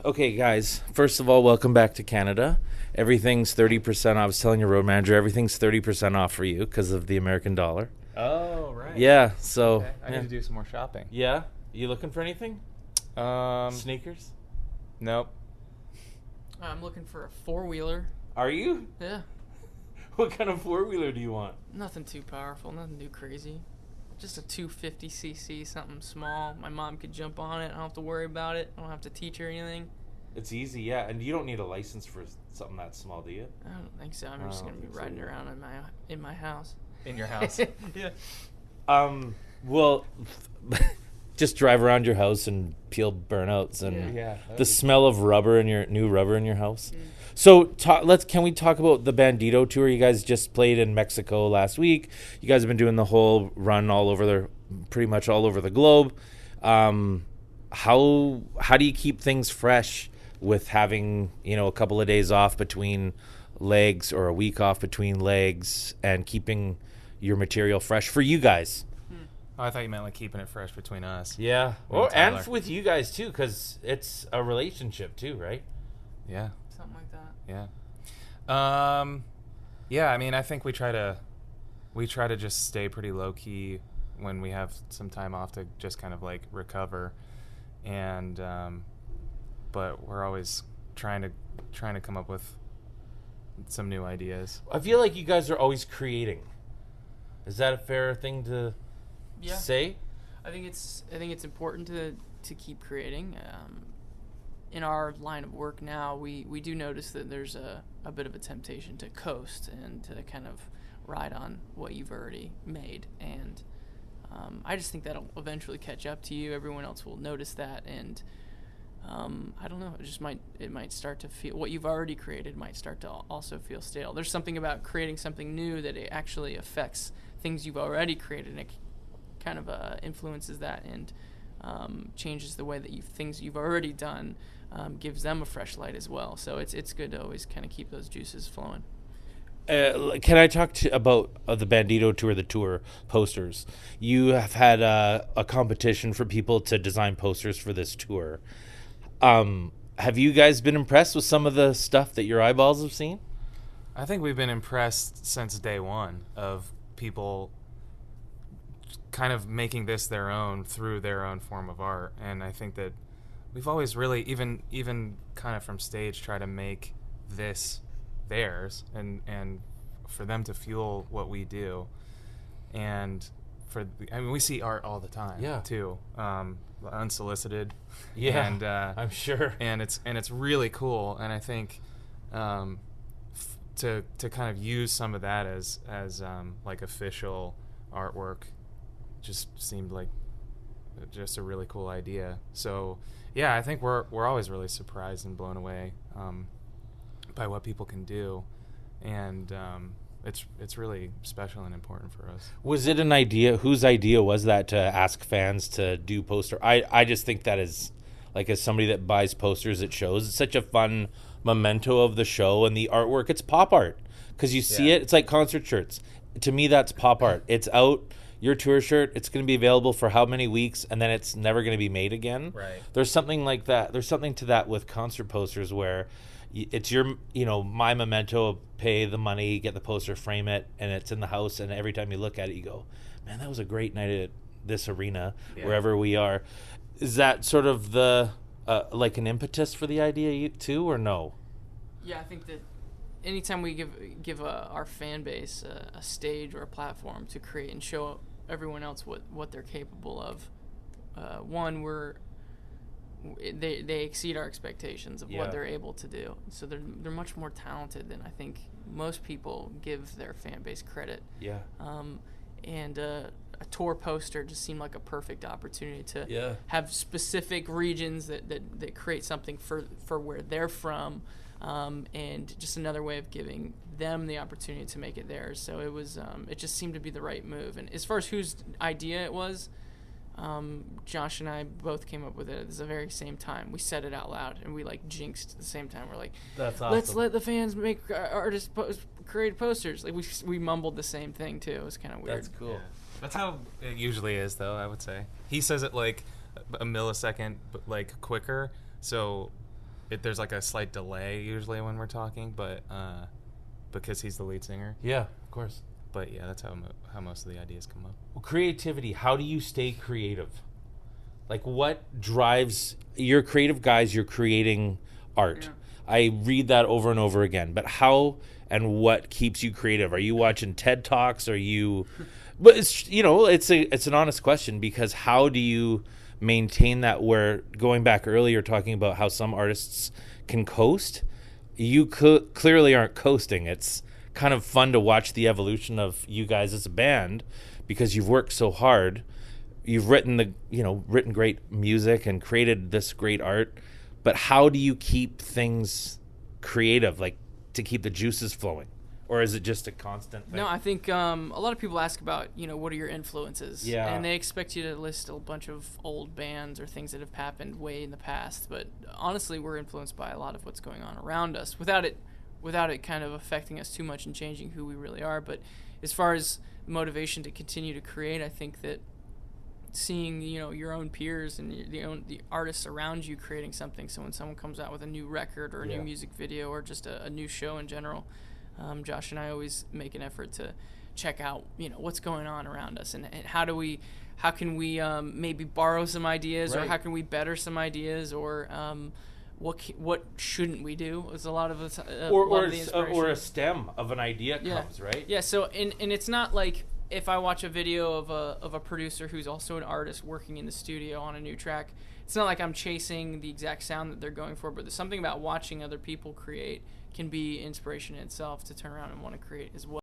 Okay, guys. First of all, welcome back to Canada. Everything's 30% off. I was telling your road manager, everything's 30% off for you because of the American dollar. Oh, right. Yeah, so. Okay. I need to do some more shopping. Yeah? You looking for anything? Sneakers? Nope. I'm looking for a four-wheeler. Are you? Yeah. What kind of four-wheeler do you want? Nothing too powerful, nothing too crazy. Just a 250cc, something small. My mom could jump on it. I don't have to worry about it. I don't have to teach her anything. It's easy, yeah. And you don't need a license for something that small, do you? I don't think so. I'm just gonna be riding around in my house. In your house? Yeah. Well, just drive around your house and peel burnouts and Yeah. the smell of rubber in your new rubber in your house. So can we talk about the Bandito tour? You guys just played in Mexico last week. You guys have been doing the whole run pretty much all over the globe. How do you keep things fresh with having a couple of days off between legs or a week off between legs and keeping your material fresh for you guys? Oh, I thought you meant like keeping it fresh between us. Yeah, and and with you guys too, because it's a relationship too, right? Yeah. Something like that. Yeah. Yeah, I mean, I think we try to just stay pretty low key when we have some time off to just kind of like recover, and but we're always trying to come up with some new ideas. I feel like you guys are always creating. Is that a fair thing to say? I think it's important to keep creating. In our line of work now, we do notice that there's a bit of a temptation to coast and to kind of ride on what you've already made. And I just think that'll eventually catch up to you. Everyone else will notice that. And I don't know, it might start to feel, what you've already created might start to also feel stale. There's something about creating something new that it actually affects things you've already created, and it kind of influences that and changes the way that things you've already done, gives them a fresh light as well. So it's good to always kind of keep those juices flowing. Can I talk about the Bandito tour, the tour posters? You have had a competition for people to design posters for this tour. Have you guys been impressed with some of the stuff that your eyeballs have seen? I think we've been impressed since day one of people kind of making this their own through their own form of art. And I think that we've always really, even kind of from stage, try to make this theirs and for them to fuel what we do. And we see art all the time, too, unsolicited. Yeah, and I'm sure. And it's really cool. And I think to kind of use some of that as like official artwork just seemed like just a really cool idea. So yeah, I think we're always really surprised and blown away by what people can do, and it's really special and important for us. Was it an idea? Whose idea was that to ask fans to do poster? I just think that is, like, as somebody that buys posters at shows, it's such a fun memento of the show and the artwork. It's pop art because you see it. It's like concert shirts. To me, that's pop art. It's out. Your tour shirt, it's going to be available for how many weeks, and then it's never going to be made again. Right. There's something like that. There's something to that with concert posters where it's your, my memento, pay the money, get the poster, frame it, and it's in the house, and every time you look at it, you go, man, that was a great night at this arena, wherever we are. Is that sort of the, like an impetus for the idea too, or no? Yeah, I think that anytime we give our fan base a stage or a platform to create and show everyone else what they're capable of, they exceed our expectations of what they're able to do. So they're much more talented than I think most people give their fan base credit. Yeah. And a tour poster just seemed like a perfect opportunity to have specific regions that create something for where they're from. And just another way of giving them the opportunity to make it theirs. So it was, it just seemed to be the right move. And as far as whose idea it was, Josh and I both came up with it at the very same time. We said it out loud, and we like jinxed at the same time. We're like, "That's awesome. Let's let the fans make artists create posters." Like we mumbled the same thing too. It was kind of weird. That's cool. Yeah. That's how it usually is, though. I would say he says it like a millisecond, but like quicker. So there's like a slight delay usually when we're talking, but because he's the lead singer. Yeah, of course. But yeah, that's how most of the ideas come up. Well, creativity. How do you stay creative? Like, what drives you're creative guys? You're creating art. Yeah. I read that over and over again. But how and what keeps you creative? Are you watching TED Talks? Are you? But it's it's an honest question, because how do you maintain that? Where going back earlier talking about how some artists can coast, you clearly aren't coasting. It's kind of fun to watch the evolution of you guys as a band, because you've worked so hard. You've written written great music and created this great art, but how do you keep things creative, like to keep the juices flowing? Or is it just a constant thing? No, I think a lot of people ask about, what are your influences? Yeah. And they expect you to list a bunch of old bands or things that have happened way in the past. But honestly, we're influenced by a lot of what's going on around us without it kind of affecting us too much and changing who we really are. But as far as motivation to continue to create, I think that seeing your own peers and the artists around you creating something. So when someone comes out with a new record or a new music video or just a new show in general, Josh and I always make an effort to check out what's going on around us, and how can we maybe borrow some ideas, Right. or how can we better some ideas, or what shouldn't we do? Is a lot of us or the inspiration. or a stem of an idea Yeah. comes, right? Yeah. So and it's not like if I watch a video of a producer who's also an artist working in the studio on a new track, it's not like I'm chasing the exact sound that they're going for, but there's something about watching other people create can be inspiration in itself to turn around and want to create as well.